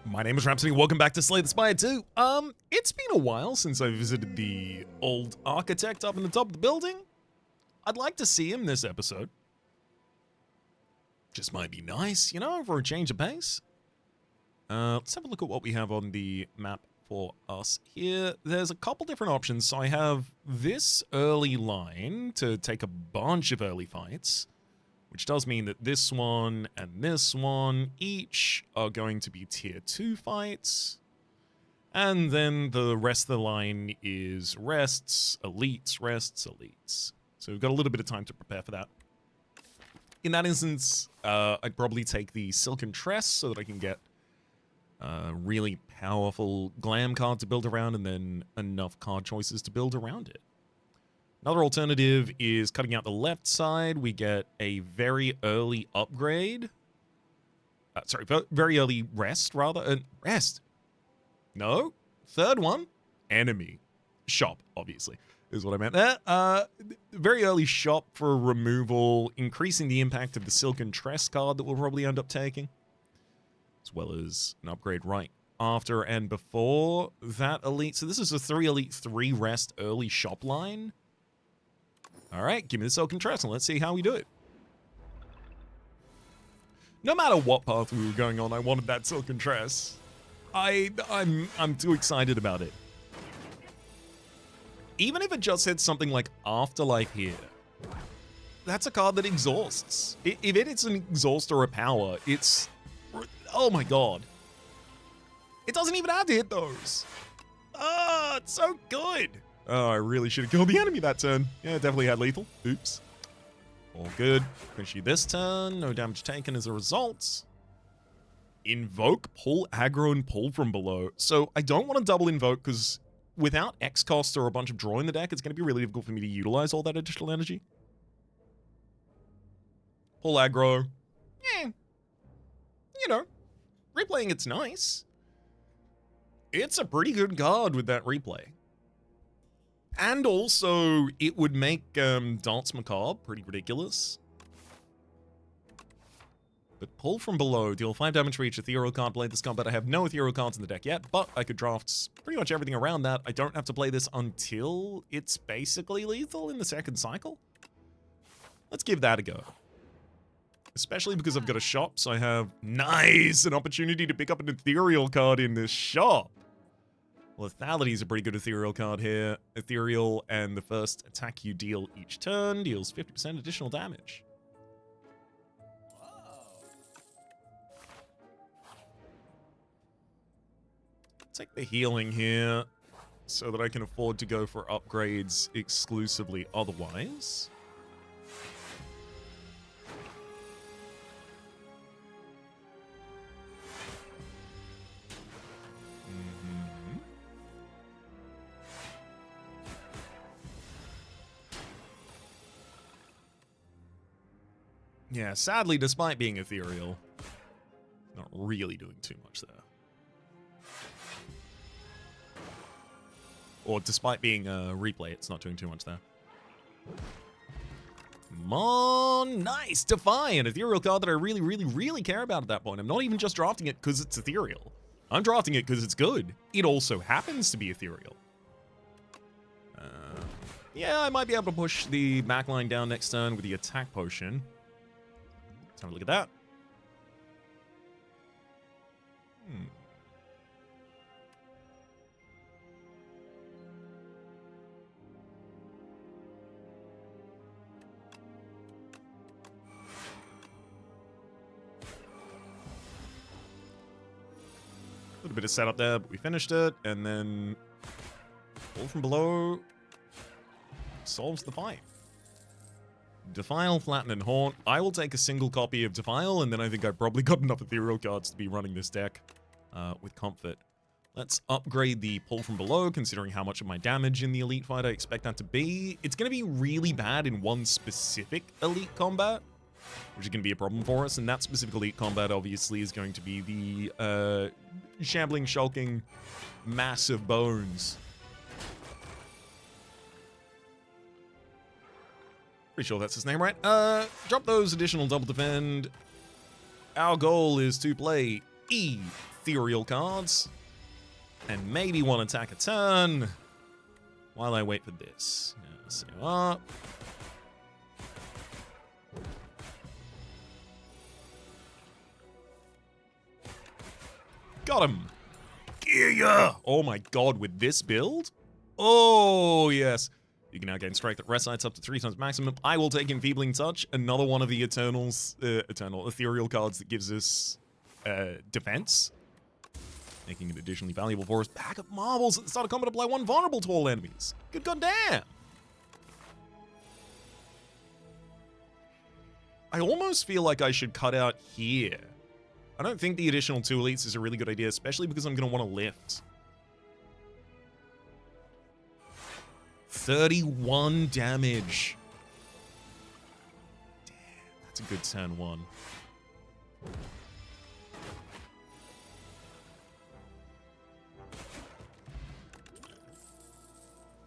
My name is Rhapsody, welcome back to Slay the Spire 2. It's been a while since I visited the old architect up in the top of the building. I'd like to see him this episode. Just might be nice, you know, for a change of pace. Let's have a look at what we have on the map for us here. There's a couple different options. So I have this early line to take a bunch of early fights, which does mean that this one and this one each are going to be tier 2 fights. And then the rest of the line is rests, elites, rests, elites. So we've got a little bit of time to prepare for that. In that instance, I'd probably take the Silken Tress so that I can get a really powerful glam card to build around and then enough card choices to build around it. Another alternative is cutting out the left side. We get a very early upgrade. Very early rest, rather. Rest. No. Third one. Enemy. Shop, obviously, is what I meant there. Very early shop for removal, increasing the impact of the Silken Tress card that we'll probably end up taking, as well as an upgrade right after and before that elite. So this is a 3 elite, 3 rest early shop line. All right, give me the Silken Tress and let's see how we do it. No matter what path we were going on, I wanted that Silken Tress. I'm too excited about it. Even if it just said something like Afterlife here, that's a card that exhausts. If it's an exhaust or a power, it's... Oh my god. It doesn't even have to hit those. Oh, it's so good. Oh, I really should have killed the enemy that turn. Yeah, definitely had lethal. Oops. All good. Finish you this turn. No damage taken as a result. Invoke, pull aggro, and pull from below. So I don't want to double invoke because without X cost or a bunch of draw in the deck, it's going to be really difficult for me to utilize all that additional energy. Pull aggro. Yeah. You know, replaying it's nice. It's a pretty good card with that replay. And also, it would make Dance Macabre pretty ridiculous. But pull from below, deal 5 damage for each ethereal card played this combat. I have no ethereal cards in the deck yet, but I could draft pretty much everything around that. I don't have to play this until it's basically lethal in the second cycle. Let's give that a go. Especially because I've got a shop, so I have an opportunity to pick up an ethereal card in this shop. Lethality is a pretty good ethereal card here. Ethereal, and the first attack you deal each turn deals 50% additional damage. Take the healing here so that I can afford to go for upgrades exclusively otherwise. Yeah, sadly, despite being ethereal, not really doing too much there. Or despite being a replay, it's not doing too much there. Come on, nice! Defy, an ethereal card that I really care about at that point. I'm not even just drafting it because it's ethereal. I'm drafting it because it's good. It also happens to be ethereal. Yeah, I might be able to push the backline down next turn with the attack potion. Let's have a look at that. A little bit of setup there, but we finished it, and then pull from below solves the fight. Defile, Flatten, and Haunt. I will take a single copy of Defile, and then I think I've probably got enough ethereal cards to be running this deck with comfort. Let's upgrade the pull from below, considering how much of my damage in the elite fight I expect that to be. It's going to be really bad in one specific elite combat, which is going to be a problem for us, and that specific elite combat obviously is going to be the shambling, shulking, massive bones. Pretty sure that's his name, right? Drop those additional double defend. Our goal is to play ethereal cards. And maybe one attack a turn while I wait for this. Yeah, so up. Got him. Yeah. Oh my god, with this build? Oh, yes. You can now gain strike that recites up to 3 times maximum. I will take Enfeebling Touch, another one of the ethereal cards that gives us defense. Making it additionally valuable for us. Pack of Marbles at the start of combat, apply 1 vulnerable to all enemies. Good goddamn. I almost feel like I should cut out here. I don't think the additional 2 elites is a really good idea, especially because I'm going to want to lift. 31 damage. Damn, that's a good turn 1.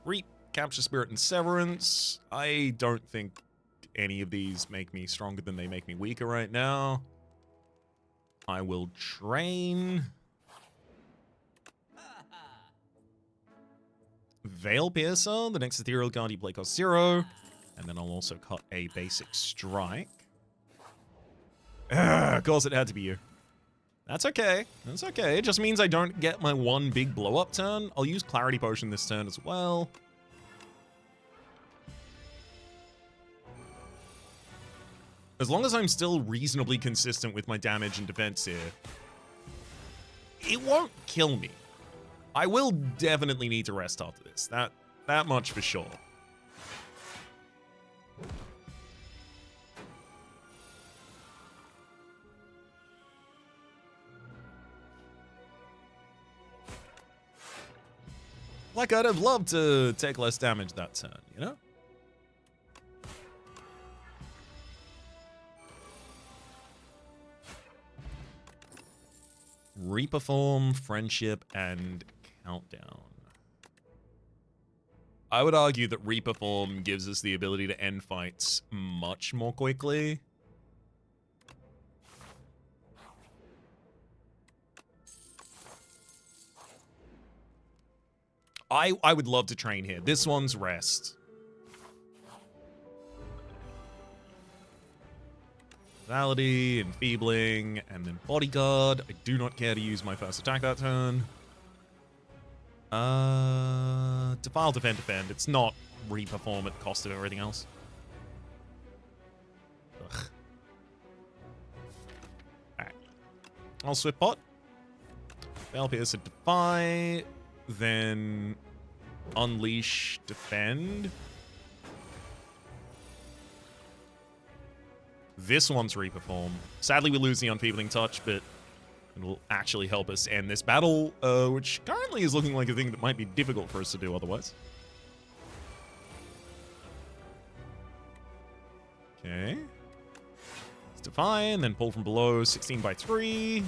Reap, Capture Spirit, and Severance. I don't think any of these make me stronger than they make me weaker right now. I will train. Veil Piercer, the next ethereal card you play costs 0. And then I'll also cut a basic strike. Of course it had to be you. That's okay. That's okay. It just means I don't get my 1 big blow-up turn. I'll use Clarity Potion this turn as well. As long as I'm still reasonably consistent with my damage and defense here, it won't kill me. I will definitely need to rest after this. That much for sure. Like, I'd have loved to take less damage that turn, you know? Reaper Form, Friendship, and Countdown. I would argue that Reaper Form gives us the ability to end fights much more quickly. I would love to train here. This one's rest. Validity, Enfeebling, and then Bodyguard. I do not care to use my first attack that turn. Defile, Defend, Defend. It's not Reperform at the cost of everything else. Ugh. Alright. I'll Swift Bot. Veil Piercer, Defy. Then Unleash, Defend. This one's Reperform. Sadly, we lose the Enfeebling Touch, but it'll actually help us end this battle, which currently is looking like a thing that might be difficult for us to do otherwise. Okay. Let's Defy, and then pull from below, 16 by 3.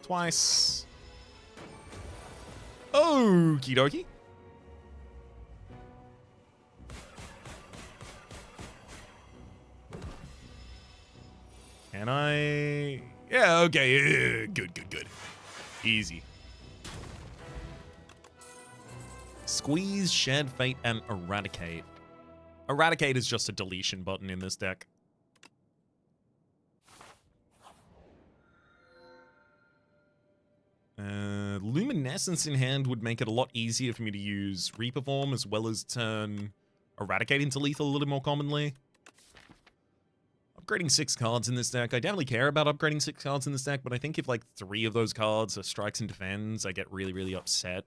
Twice. Okie dokie. Can I? Yeah, okay. Good, good, good. Easy. Squeeze, Shed, Fate, and Eradicate. Eradicate is just a deletion button in this deck. Luminescence in hand would make it a lot easier for me to use Reperform as well as turn Eradicate into lethal a little more commonly. Upgrading 6 cards in this deck. I definitely care about upgrading 6 cards in this deck, but I think if like 3 of those cards are strikes and defends, I get really, really upset.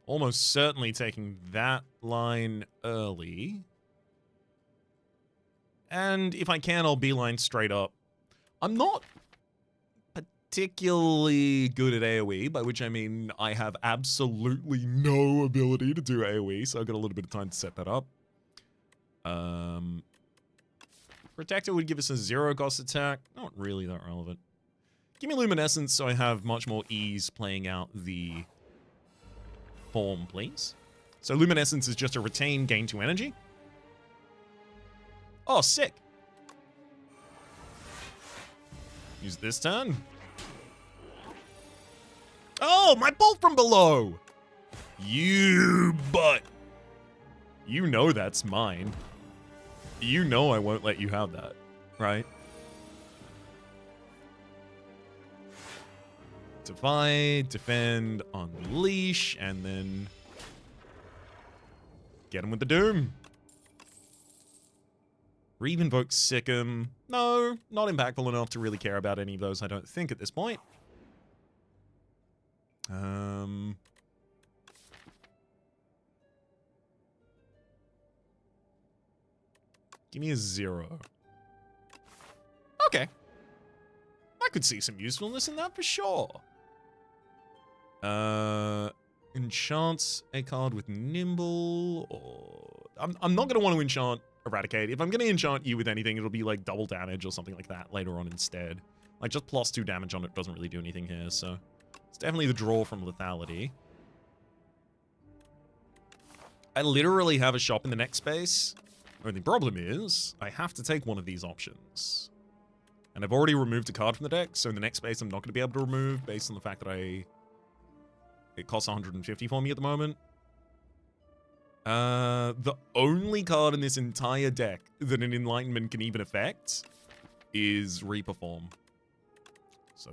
Almost certainly taking that line early. And if I can, I'll beeline straight up. I'm not particularly good at AoE, by which I mean I have absolutely no ability to do AoE, so I've got a little bit of time to set that up. Protector would give us a 0-cost attack. Not really that relevant. Give me Luminescence so I have much more ease playing out the form, please. So Luminescence is just a retain, gain 2 energy. Oh, sick. Use this turn. Oh, my bolt from below. You butt. You know that's mine. You know I won't let you have that, right? Divide, defend, unleash, and then get him with the doom. Re-invoke Sikkim. No, not impactful enough to really care about any of those, I don't think, at this point. Give me a 0. Okay. I could see some usefulness in that for sure. Enchants a card with Nimble, or... I'm not going to want to enchant Eradicate. If I'm going to enchant you with anything, it'll be like double damage or something like that later on instead. Like, just +2 damage on it doesn't really do anything here, so... It's definitely the draw from Lethality. I literally have a shop in the next space. Only problem is, I have to take one of these options. And I've already removed a card from the deck, so in the next space I'm not going to be able to remove based on the fact that it costs 150 for me at the moment. The only card in this entire deck that an Enlightenment can even affect is Reperform. So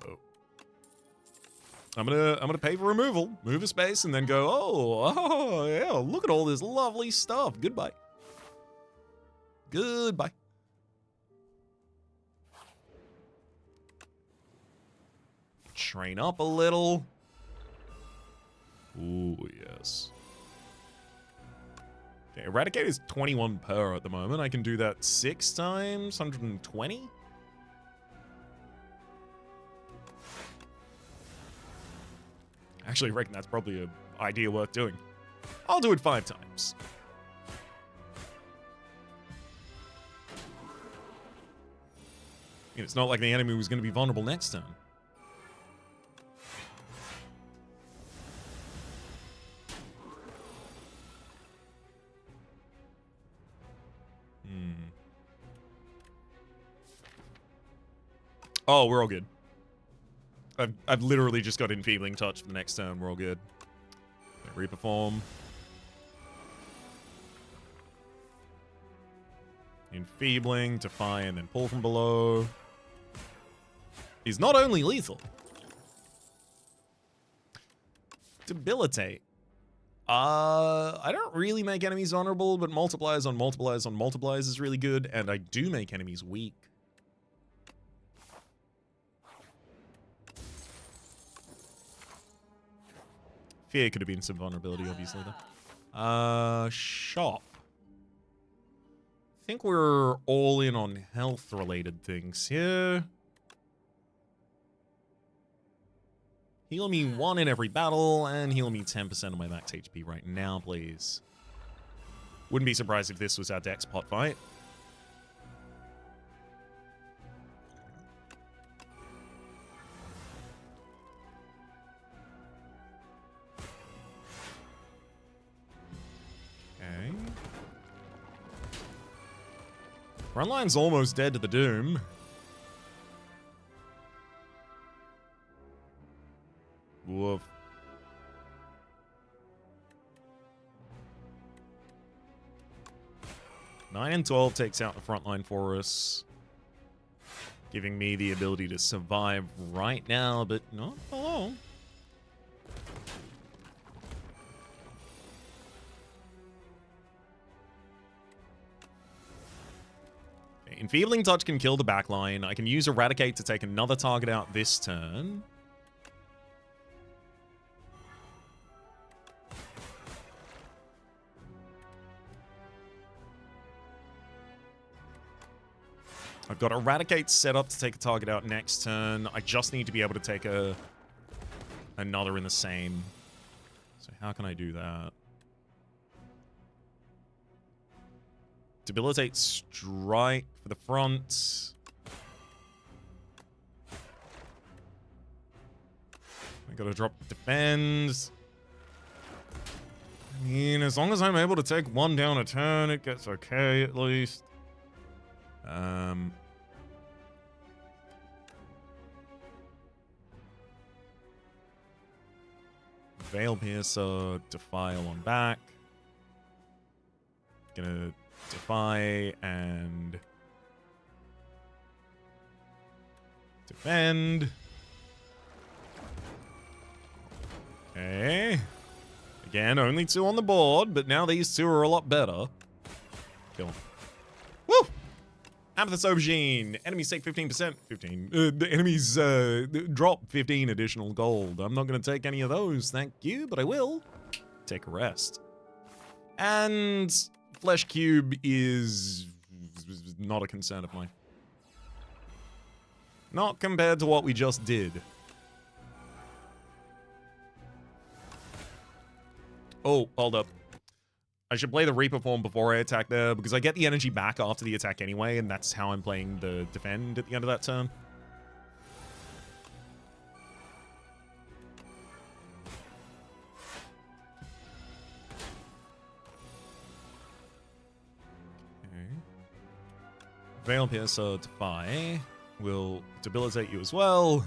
I'm gonna pay for removal, move a space, and then go, oh yeah, look at all this lovely stuff. Goodbye. Goodbye. Train up a little. Ooh, yes. Okay, Eradicate is 21 per at the moment. I can do that 6 times, 120. Actually, I reckon that's probably an idea worth doing. I'll do it 5 times. It's not like the enemy was going to be vulnerable next turn. Oh, we're all good. I've literally just got Enfeebling Touch for the next turn. We're all good. Reperform. Enfeebling, Defy, and then pull from below. He's not only lethal. Debilitate. I don't really make enemies vulnerable, but multipliers on multipliers on multipliers is really good, and I do make enemies weak. Fear could have been some vulnerability, obviously, though. Shop. I think we're all in on health-related things here. Heal me 1 in every battle, and heal me 10% of my max HP right now, please. Wouldn't be surprised if this was our Dex pot fight. Okay. Frontline's almost dead to the Doom. Woof. Nine and 12 takes out the front line for us, giving me the ability to survive right now, but not for long. Okay, Enfeebling Touch can kill the backline. I can use Eradicate to take another target out this turn. I've got Eradicate set up to take a target out next turn. I just need to be able to take another in the same. So how can I do that? Debilitate Strike for the front. I gotta drop Defend. I mean, as long as I'm able to take 1 down a turn, it gets okay at least. Veil Piercer, Defile on back. Gonna Defy and defend. Okay. Again, only 2 on the board, but now these 2 are a lot better. Kill him. Woo! Amethyst Aubergine. Enemies take 15%. 15. The enemies drop 15 additional gold. I'm not going to take any of those, thank you, but I will take a rest. And Flesh Cube is not a concern of mine. Not compared to what we just did. Oh, hold up. I should play the Reaper form before I attack there, because I get the energy back after the attack anyway, and that's how I'm playing the defend at the end of that turn. Okay. Veil Piercer Defy will debilitate you as well.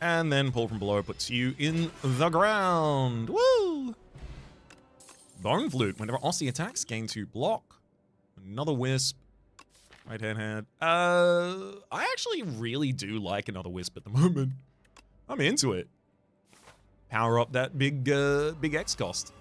And then pull from below puts you in the ground. Woo! Bone Flute. Whenever Aussie attacks, gain 2 block. Another Wisp. Right hand. I actually really do like another Wisp at the moment. I'm into it. Power up that big X cost.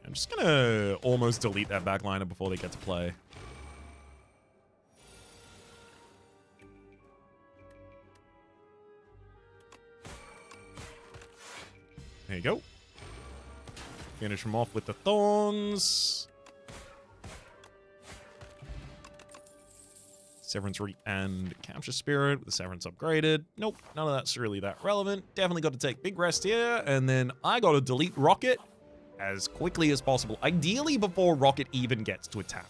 I'm just gonna almost delete that backliner before they get to play. There you go. Finish him off with the thorns. Severance Reap and Capture Spirit with the Severance upgraded. Nope, none of that's really that relevant. Definitely got to take big rest here, and then I got to delete Rocket as quickly as possible, ideally before Rocket even gets to attack.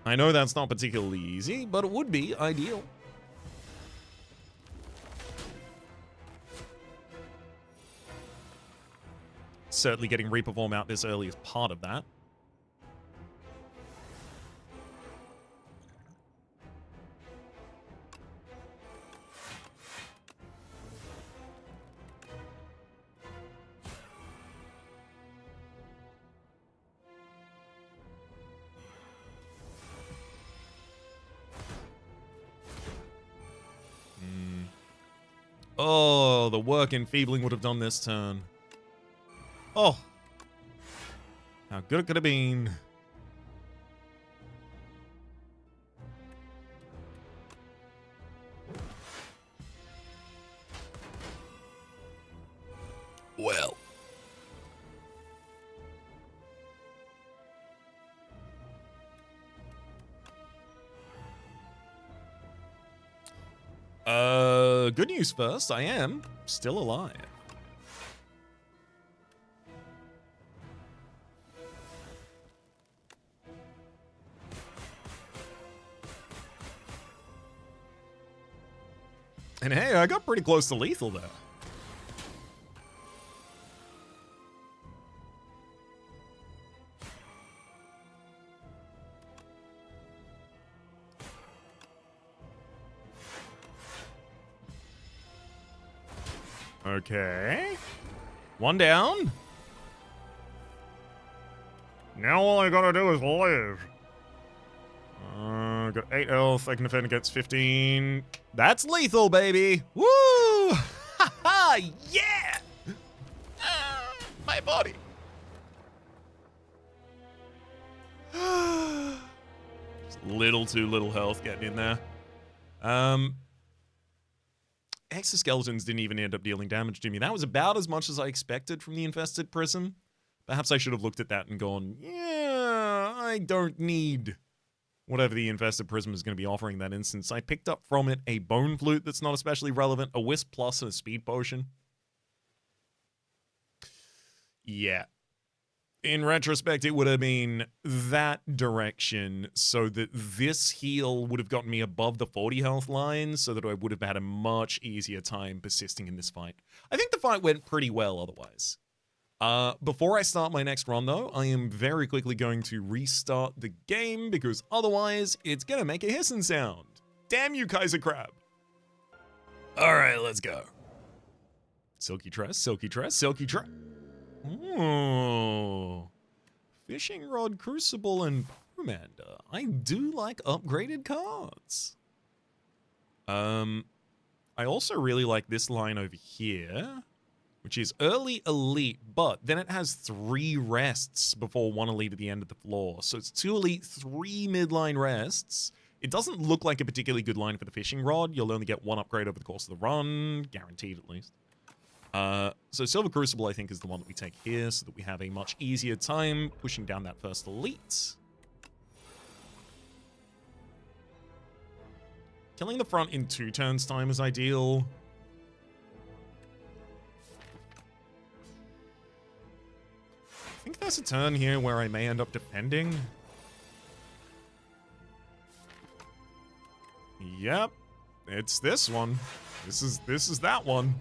I know that's not particularly easy, but it would be ideal. Certainly getting Reaper form out this early is part of that. Oh, the work enfeebling would have done this turn. Oh. How good it could have been. Well. Good news first. I am still alive. And hey, I got pretty close to lethal there. Okay. One down. Now all I gotta do is live. Got 8 health. I can defend against 15. That's lethal, baby. Woo! Ha ha! Yeah! My body. Just little too little health getting in there. Exoskeletons didn't even end up dealing damage to me. That was about as much as I expected from the Infested Prism. Perhaps I should have looked at that and gone, yeah, I don't need whatever the Infested Prism is going to be offering that instance. I picked up from it a Bone Flute that's not especially relevant, a Wisp Plus, and a Speed Potion. Yeah. In retrospect, it would have been that direction so that this heal would have gotten me above the 40 health line so that I would have had a much easier time persisting in this fight. I think the fight went pretty well otherwise. Before I start my next run, though, I am very quickly going to restart the game because otherwise it's going to make a hissing sound. Damn you, Kaiser Crab. All right, let's go. Silky Tress, Silky Tress, Silky Tress. Ooh. Fishing Rod, Crucible, and Pomander. I do like upgraded cards. I also really like this line over here, which is early elite, but then it has 3 rests before 1 elite at the end of the floor. So it's 2 elite, 3 midline rests. It doesn't look like a particularly good line for the Fishing Rod. You'll only get 1 upgrade over the course of the run, guaranteed at least. So Silver Crucible, I think, is the one that we take here so that we have a much easier time pushing down that first elite. Killing the front in 2 turns time is ideal. I think there's a turn here where I may end up defending. Yep, it's this one. This is that one.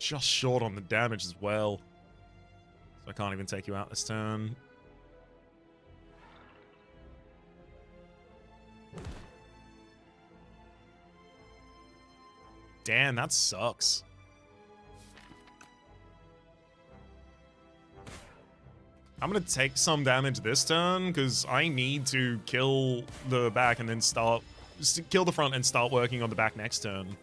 Just short on the damage as well. So I can't even take you out this turn. Damn, that sucks. I'm gonna take some damage this turn because I need to kill the back and then kill the front and start working on the back next turn.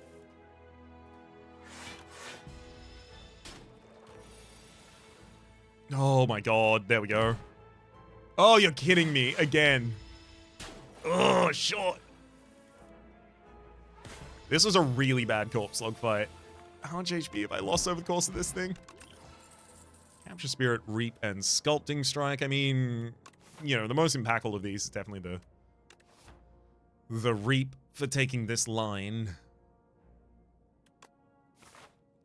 Oh my god, there we go. Oh, you're kidding me again. Oh, short. This was a really bad Corpse Slug fight. How much HP have I lost over the course of this thing? Capture Spirit, Reap, and Sculpting Strike. I mean, you know, the most impactful of these is definitely the Reap for taking this line.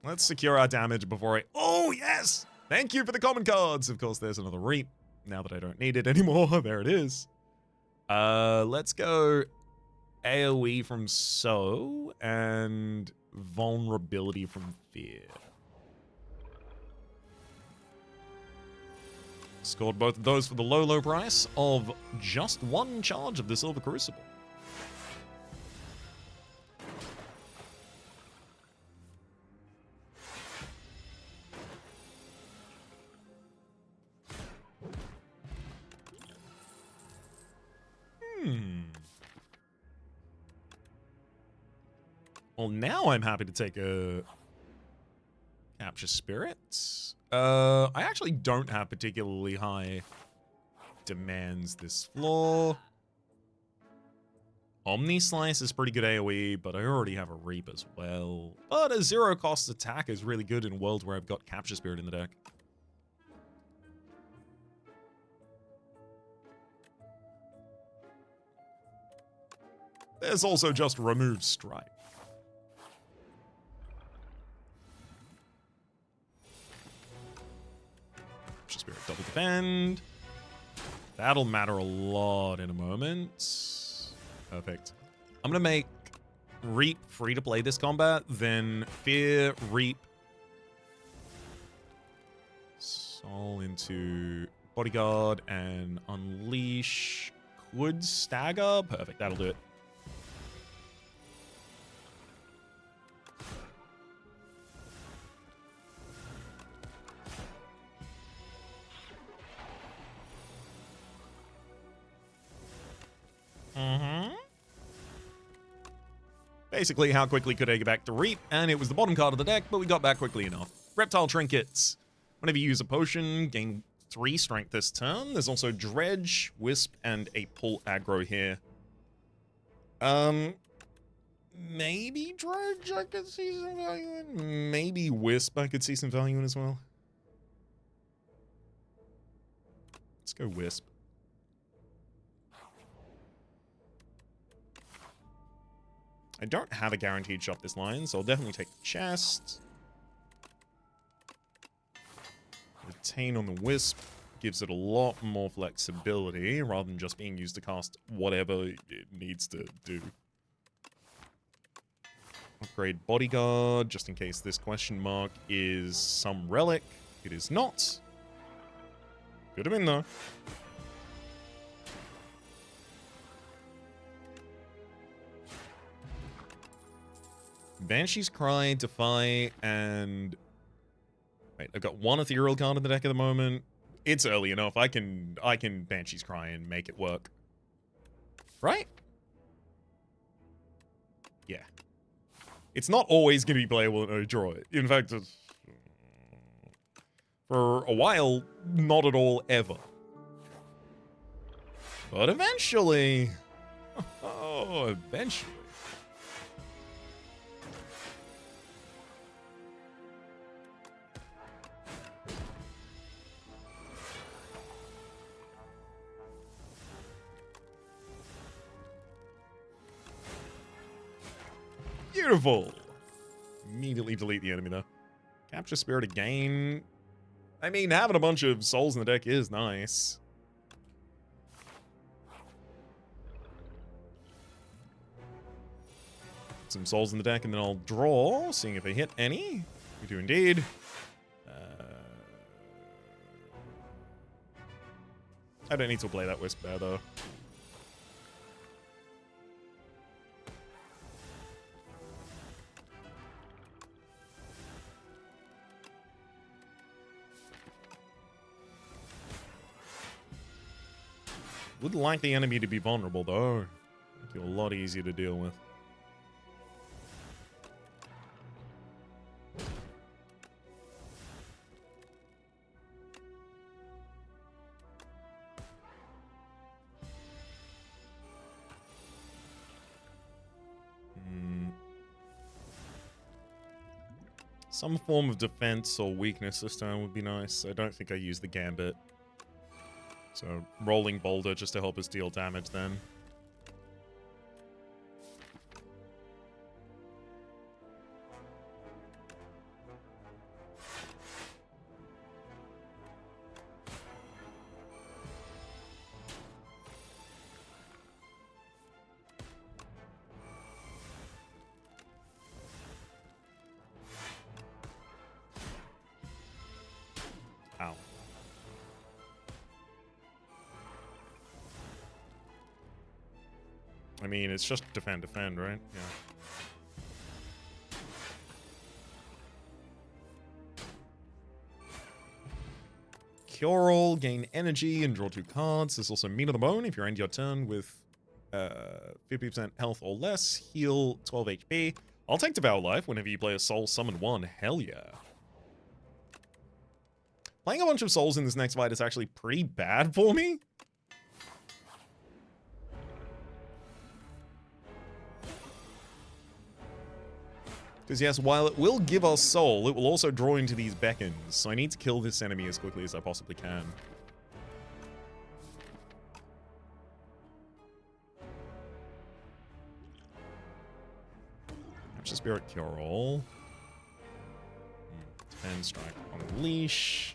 Let's secure our damage before I... Oh, yes! Thank you for the common cards. Of course, there's another Reap. Now that I don't need it anymore, there it is. Let's go AoE from So and Vulnerability from Fear. Scored both of those for the low price of just 1 charge of the Silver Crucible. Well, now I'm happy to take a Capture Spirit. I actually don't have particularly high demands this floor. Omni Slice is pretty good AoE, but I already have a Reap as well. But a 0-cost attack is really good in worlds where I've got Capture Spirit in the deck. There's also just Remove Stripe. Capture Spirit, double defend. That'll matter a lot in a moment. Perfect. I'm gonna make Reap free to play this combat, then Fear, Reap, Soul into Bodyguard, and Unleash. Could stagger? Perfect, that'll do it. Basically, how quickly could I get back to Reap? And it was the bottom card of the deck, but we got back quickly enough. Reptile Trinkets. Whenever you use a potion, gain 3 strength this turn. There's also Dredge, Wisp, and a Pull Aggro here. Maybe Dredge I could see some value in. Maybe Wisp I could see some value in as well. Let's go Wisp. I don't have a guaranteed shot this line, so I'll definitely take the chest. Retain on the Wisp gives it a lot more flexibility rather than just being used to cast whatever it needs to do. Upgrade Bodyguard, just in case this question mark is some relic. It is not. Could have been, though. Banshee's Cry, Defy, and... Wait, I've got one ethereal card in the deck at the moment. It's early enough. I can Banshee's Cry and make it work. Right? Yeah. It's not always going to be playable in a draw. In fact, for a while, not at all ever. But eventually... Oh, eventually. Beautiful. Immediately delete the enemy, though. Capture Spirit again. I mean, having a bunch of souls in the deck is nice. Some souls in the deck, and then I'll draw, seeing if they hit any. We do indeed. I don't need to play that Wisp there, though. Would like the enemy to be vulnerable, though. Make it a lot easier to deal with. Some form of defense or weakness this time would be nice. I don't think I use the Gambit. So, Rolling Boulder just to help us deal damage then. Ow. I mean, it's just defend, right? Yeah. Cure All, gain energy, and draw 2 cards. There's also Meat on the Bone if you end your turn with 50% health or less. Heal 12 HP. I'll take Devour Life whenever you play a Soul Summon 1. Hell yeah. Playing a bunch of souls in this next fight is actually pretty bad for me. Because yes, while it will give us soul, it will also draw into these beacons. So I need to kill this enemy as quickly as I possibly can. Capture Spirit, Cure All. Defend, Strike, Unleash.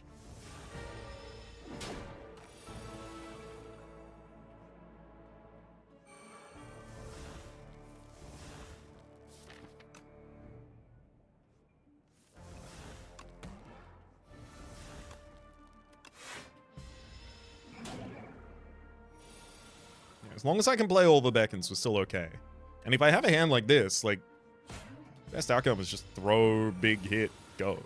As long as I can play all the beacons, we're still okay. And if I have a hand like this, like, best outcome is just throw, big hit, go.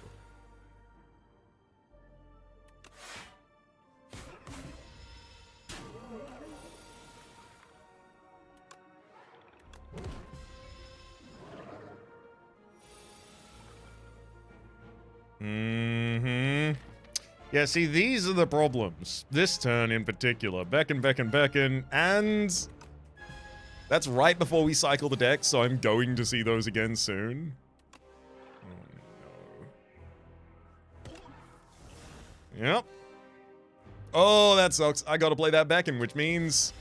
Yeah, see, these are the problems. This turn in particular. Beckon, and that's right before we cycle the deck, so I'm going to see those again soon. Oh, no. Yep. Oh, that sucks. I gotta play that Beckon, which means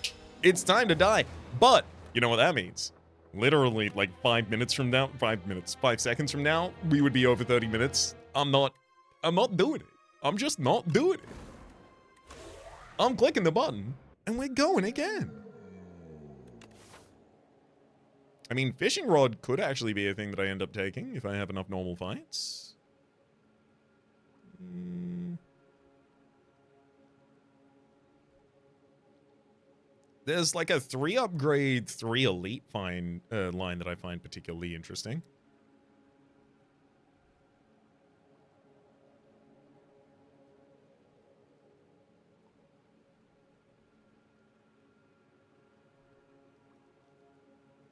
it's time to die. But, you know what that means? Literally, like 5 minutes from now, 5 seconds from now, we would be over 30 minutes. I'm not doing it. I'm just not doing it. I'm clicking the button, and we're going again. I mean, fishing rod could actually be a thing that I end up taking if I have enough normal fights. There's like a 3 upgrade, 3 elite line that I find particularly interesting.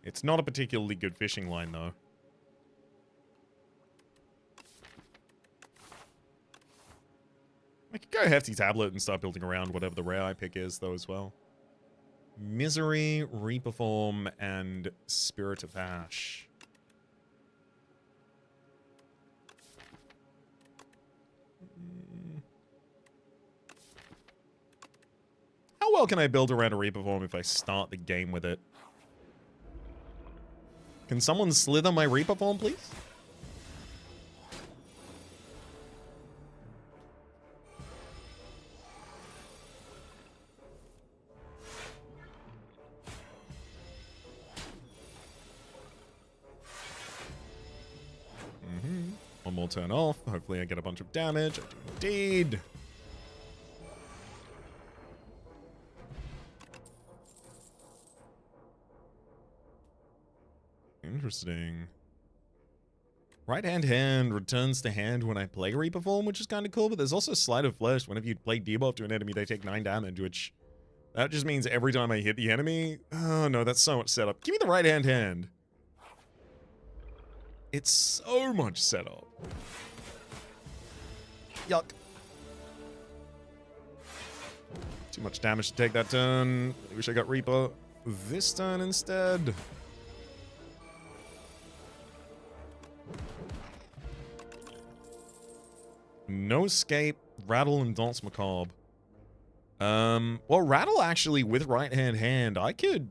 It's not a particularly good fishing line, though. I could go Hefty Tablet and start building around whatever the rare I pick is, though, as well. Misery, Reperform, and Spirit of Ash. How well can I build around a Reperform if I start the game with it? Can someone slither my Reperform, please? One more turn off. Hopefully I get a bunch of damage. I do indeed. Interesting. Right-hand hand returns to hand when I play Reperform, which is kind of cool, but there's also Sleight of Flesh. Whenever you play debuff to an enemy, they take 9 damage, which... that just means every time I hit the enemy... oh no, that's so much setup. Give me the right-hand hand. It's so much setup. Yuck. Too much damage to take that turn. I wish I got Reaper this turn instead. No escape, Rattle, and Dance Macabre. Well, Rattle actually with right-hand hand, I could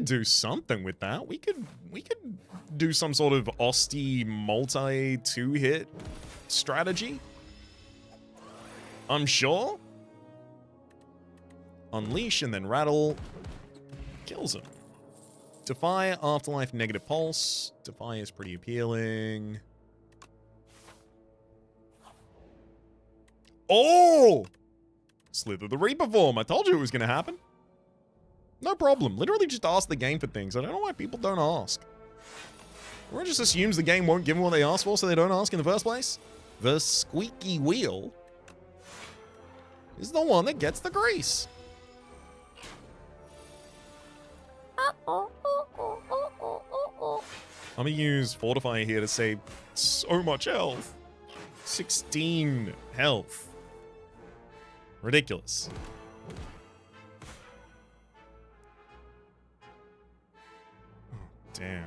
do something with that. We could do some sort of Osty multi 2-hit strategy. I'm sure. Unleash and then Rattle kills him. Defy, Afterlife, Negative Pulse. Defy is pretty appealing. Oh! Slither the Reperform. I told you it was going to happen. No problem. Literally just ask the game for things. I don't know why people don't ask. Everyone just assumes the game won't give them what they ask for, so they don't ask in the first place. The squeaky wheel is the one that gets the grease. I'm gonna use Fortify here to save so much health. 16 health. Ridiculous. Oh, damn.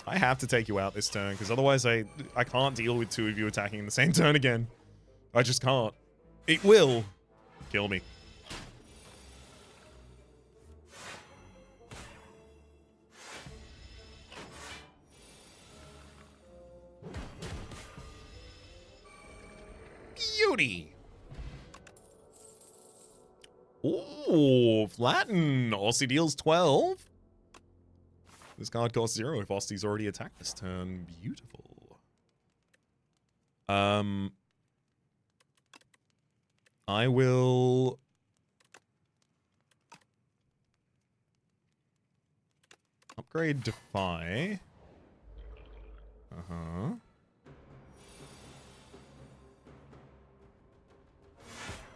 I have to take you out this turn, because otherwise I can't deal with 2 of you attacking in the same turn again. I just can't. It will kill me. Beauty. Ooh, flatten. Aussie deals 12. This card costs 0 if Osty's already attacked this turn. Beautiful. I will... upgrade Defy. Uh-huh.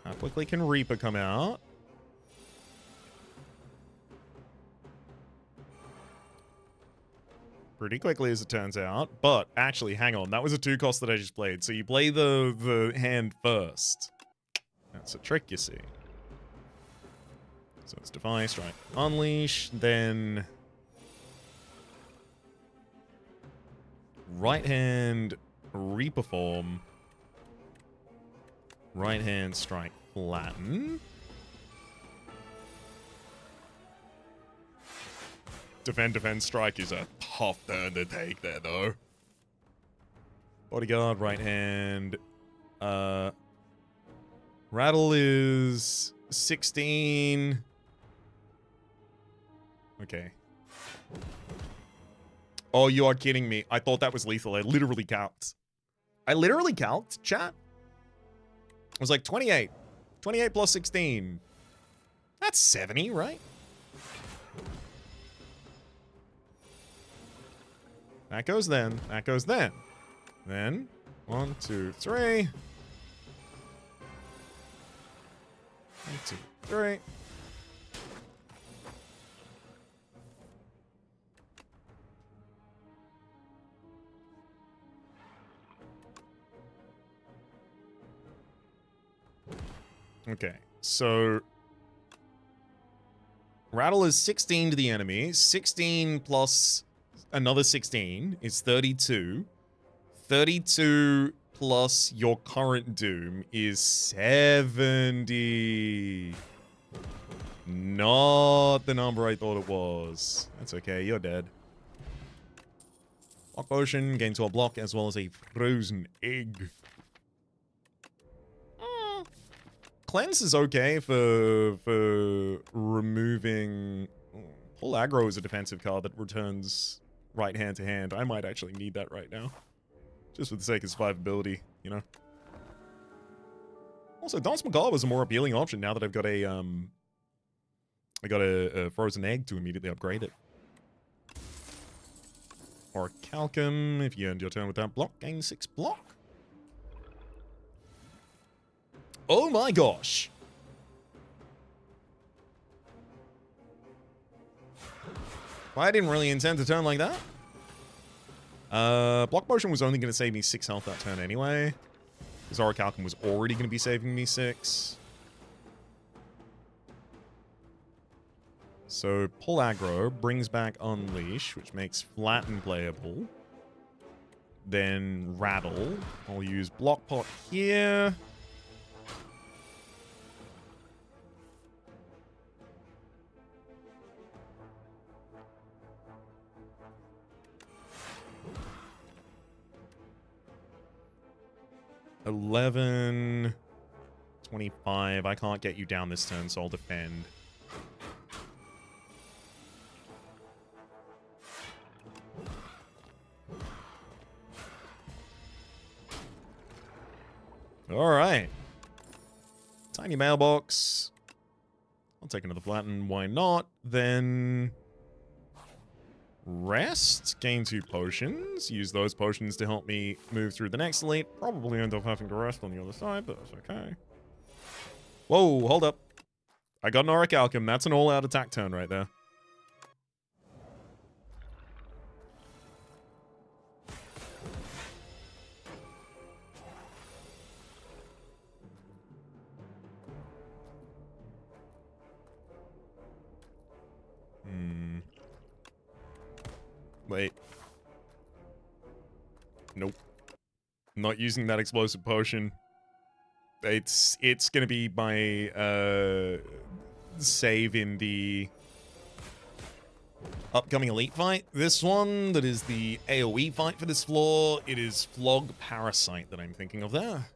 How quickly can Reaper come out? Pretty quickly, as it turns out. But, actually, hang on. That was a 2-cost that I just played. So you play the hand first. That's a trick, you see. So it's Defy, Strike, Unleash, then... right hand, Reperform. Right hand, Strike, Flatten. Defend, Strike is a tough turn to take there, though. Bodyguard, right hand. Rattle is 16. Okay. Oh, you are kidding me. I thought that was lethal. I literally calced. Chat. It was like 28. 28 plus 16. That's 70, right? That goes then. That goes then. Then, 1, 2, 3. 1, 2, 3. Okay, so rattle is 16 to the enemy. 16 plus another 16 is 32. 32 plus your current doom is 70. Not the number I thought it was. That's okay, you're dead. Block potion, gain to a block, as well as a frozen egg. Cleanse is okay for removing... Pull aggro is a defensive card that returns right hand to hand. I might actually need that right now. Just for the sake of survivability, you know? Also, Dance Macabre is a more appealing option now that I've got a, a frozen egg to immediately upgrade it. Or Calcum, if you end your turn with that block, gain 6 block. Oh my gosh. I didn't really intend to turn like that. Block potion was only going to save me 6 health that turn anyway. Zora Calcum was already going to be saving me 6. So pull aggro, brings back Unleash, which makes Flatten playable. Then Rattle. I'll use Block Pot here. $11, 25. I can't get you down this turn, so I'll defend. All right. Tiny mailbox. I'll take another flatten. Why not? Then rest. Gain 2 potions. Use those potions to help me move through the next elite. Probably end up having to rest on the other side, but that's okay. Whoa, hold up. I got an Auric Alchem. That's an all-out attack turn right there. Wait. Nope. Not using that explosive potion. It's gonna be my save in the upcoming elite fight. This one, that is the AoE fight for this floor. It is Flog Parasite that I'm thinking of there.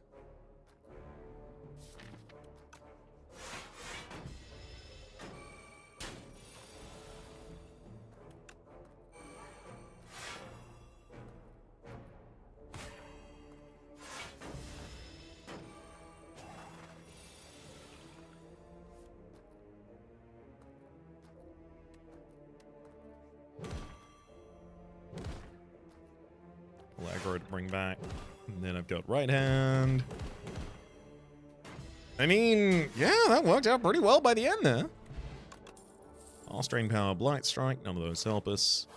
Aggro to bring back. And then I've got right hand. I mean, yeah, that worked out pretty well by the end there. All-strain power, Blight Strike, none of those help us.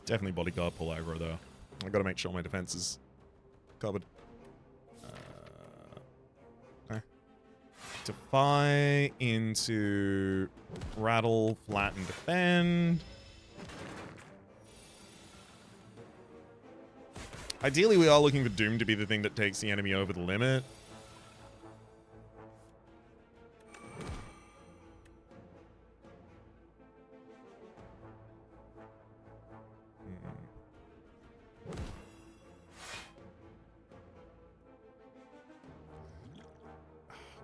Definitely bodyguard pull aggro though. I gotta make sure my defense is covered. Defy into rattle, flatten, defend. Ideally, we are looking for Doom to be the thing that takes the enemy over the limit.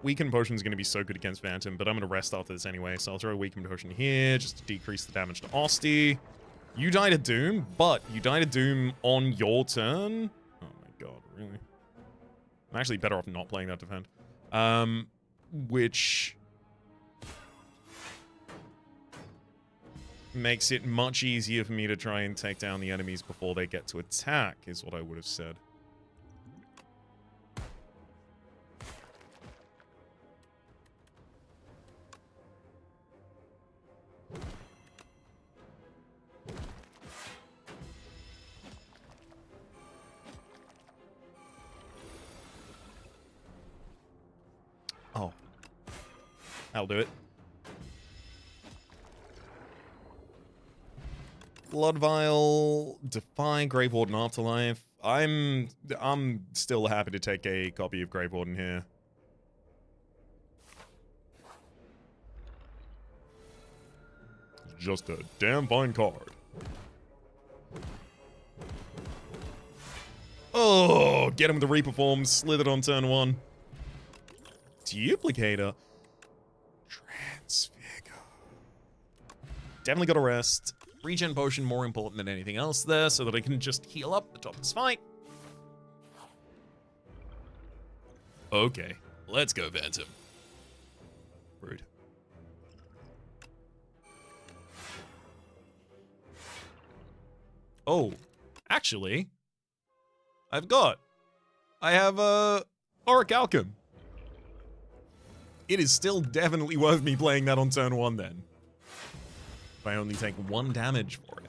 Weaken Potion is going to be so good against Phantom, but I'm going to rest after this anyway, so I'll throw a Weaken Potion here just to decrease the damage to Osti. You die to Doom, but you die to Doom on your turn. Oh my god, really? I'm actually better off not playing that defend. Which makes it much easier for me to try and take down the enemies before they get to attack, is what I would have said. Oh. That'll do it. Blood Vial, Defy, Grave Warden Afterlife. I'm still happy to take a copy of Grave Warden here. Just a damn fine card. Oh, get him with the Reperform, slithered on turn 1. Duplicator. Transfigure. Definitely got to rest. Regen Potion more important than anything else there, so that I can just heal up the top of this fight. Okay, let's go Phantom. Rude. Oh, actually, I have Auric Alchem. It is still definitely worth me playing that on turn 1 then. If I only take 1 damage for it.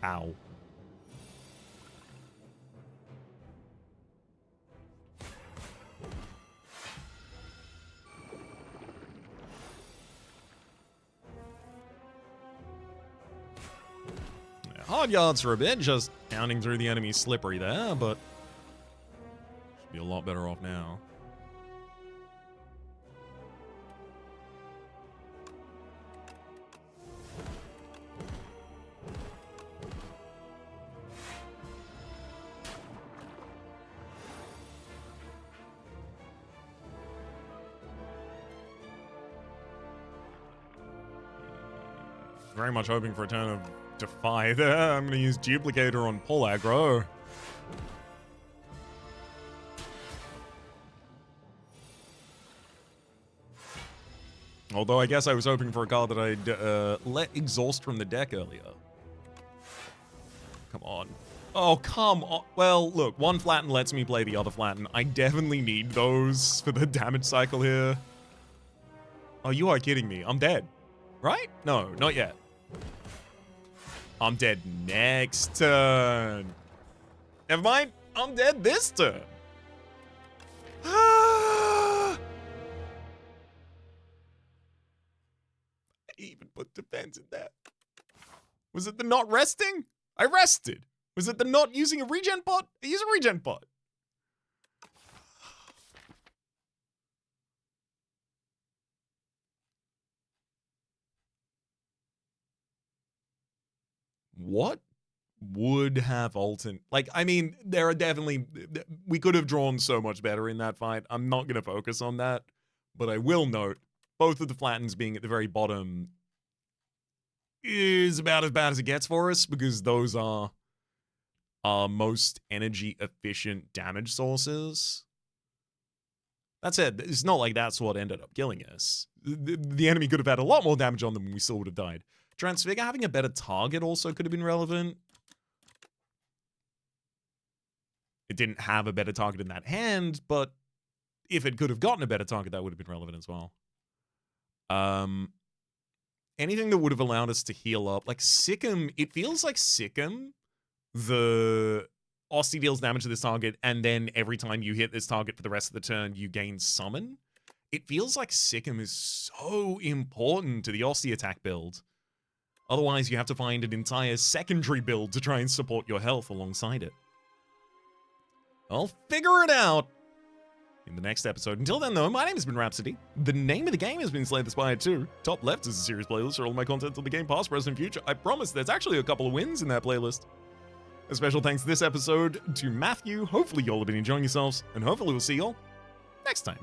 Ow. Hard yards for a bit, just pounding through the enemy slippery there, but should be a lot better off now. Very much hoping for a turn of Defy there. I'm going to use Duplicator on Pull Aggro. Although I guess I was hoping for a card that I'd let exhaust from the deck earlier. Come on. Oh, come on. Well, look, one flatten lets me play the other flatten. I definitely need those for the damage cycle here. Oh, you are kidding me. I'm dead. Right? No, not yet. I'm dead next turn. Never mind. I'm dead this turn. I even put defense in that. Was it the not resting? I rested. Was it the not using a regen pot? I use a regen pot. What would have like, I mean, there are definitely, we could have drawn so much better in that fight. I'm not going to focus on that, but I will note both of the flattens being at the very bottom is about as bad as it gets for us, because those are our most energy efficient damage sources. That said, it's not like that's what ended up killing us. The enemy could have had a lot more damage on them and we still would have died. Transfigure having a better target also could have been relevant. It didn't have a better target in that hand, but if it could have gotten a better target, that would have been relevant as well. Anything that would have allowed us to heal up. Like Sikkim, it feels like Sikkim, the Osti deals damage to this target, and then every time you hit this target for the rest of the turn, you gain summon. It feels like Sikkim is so important to the Osti attack build. Otherwise, you have to find an entire secondary build to try and support your health alongside it. I'll figure it out in the next episode. Until then, though, my name has been Rhapsody. The name of the game has been Slay the Spire 2. Top left is a series playlist for all my content on the game, past, present, and future. I promise there's actually a couple of wins in that playlist. A special thanks this episode to Matthew. Hopefully, y'all have been enjoying yourselves, and hopefully, we'll see y'all next time.